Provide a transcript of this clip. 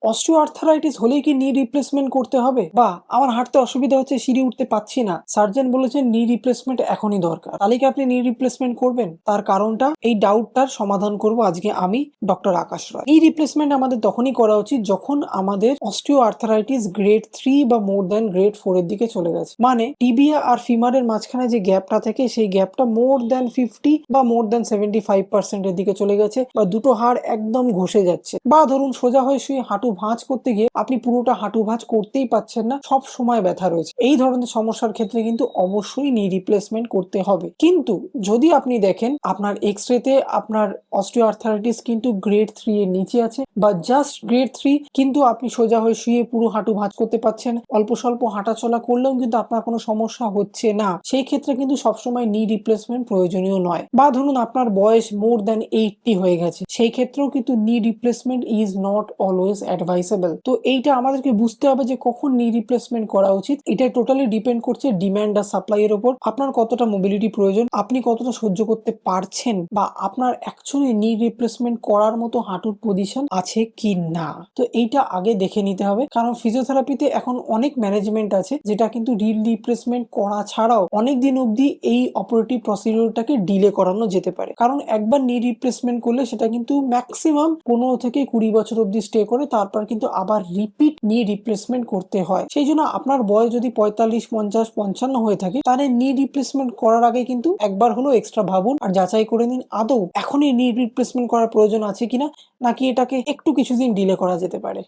Osteo arthritis হলেই কি নি রিপ্লেসমেন্ট করতে হবে, বা আমার হাঁটতে অসুবিধা হচ্ছে, সিঁড়ি উঠতে পাচ্ছি না, সার্জন বলেছেন নি রিপ্লেসমেন্ট এখনই দরকার, তাহলে কি আপনি নি রিপ্লেসমেন্ট করবেন? তার কারণটা, এই ডাউটটার সমাধান করব আজকে আমি, ডক্টর আকাশ রয়। নি রিপ্লেসমেন্ট আমাদের তখনই করা উচিত যখন আমাদের অস্টিও আর্থারাইটিস গ্রেড 3 বা মোর দ্যান গ্রেড 4 এর দিকে চলে গেছে, মানে টিবিয়া আর ফিমারের মাঝখানে যে গ্যাপটা থাকে সেই গ্যাপটা মোর দ্যান 50 বা মোর দ্যান 75% এর দিকে চলে গেছে, বা দুটো হাড় একদম ঘষে যাচ্ছে, বা ধরুন সোজা হয়ে শুয়ে হাঁটু ভাঁজ করতে গিয়ে আপনি পুরোটা হাঁটু ভাঁজ করতেই পাচ্ছেন না, সব সময় ব্যথা রয়েছে। এই ধরনের সমস্যার ক্ষেত্রে কিন্তু অবশ্যই নি রিপ্লেসমেন্ট করতে হবে। কিন্তু যদি আপনি দেখেন আপনার এক্সরেতে আপনার অস্টিও আর্থারাইটিস কিন্তু গ্রেড 3 এর নিচে আছে, বা জাস্ট গ্রেড 3, কিন্তু আপনি সোজা হয়ে শুয়ে পুরো হাঁটু ভাঁজ করতে পারছেন, অল্প স্বল্প হাঁটাচলা করলেও কিন্তু আপনার কোনো সমস্যা হচ্ছে না, সেই ক্ষেত্রে কিন্তু সবসময় নি রিপ্লেসমেন্ট প্রয়োজনীয় নয়। বা ধরুন আপনার বয়স মোর দ্যান 80 হয়ে গেছে, সেই ক্ষেত্রেও কিন্তু নি রিপ্লেসমেন্ট ইজ নট অলওয়েজ অ্যাডভাইসেবল। তো এইটা আমাদেরকে বুঝতে হবে যে কখন নি রিপ্লেসমেন্ট করা উচিত। এটা টোটালি ডিপেন্ড করছে ডিমান্ড আর সাপ্লাই এর উপর, আপনার কতটা মোবিলিটি প্রয়োজন, আপনি কতটা সহ্য করতে পারছেন, বা আপনার অ্যাকচুয়ালি নি রিপ্লেসমেন্ট করার মতো হাঁটুর পজিশন আছে কি না। তো এইটা আগে দেখে নিতে হবে, কারণ ফিজিওথেরাপিতে এখন অনেক ম্যানেজমেন্ট আছে যেটা কিন্তু নি রিপ্লেসমেন্ট করা ছাড়াও অনেক দিন অবধি এই অপারেটিভ প্রসিডিউরটাকে ডিলে করানো যেতে পারে, কারণ একবার নি রিপ্লেসমেন্ট করলে সেটা কিন্তু ম্যাক্সিমাম 15 থেকে 20 বছর অবধি স্টে করে, তারপর কিন্তু আবার রিপিট নি রিপ্লেসমেন্ট করতে হয়। সেই জন্য আপনার বয়স যদি 45, 50, 55 হয়ে থাকে, তাহলে নি রিপ্লেসমেন্ট করার আগে কিন্তু একবার হলো এক্সট্রা ভাবুন আর যাচাই করে নিন আদৌ এখনই নি রিপ্লেসমেন্ট করার প্রয়োজন আছে কিনা, নাকি এটাকে একটু কিছুদিন ডিলে করা যেতে পারে।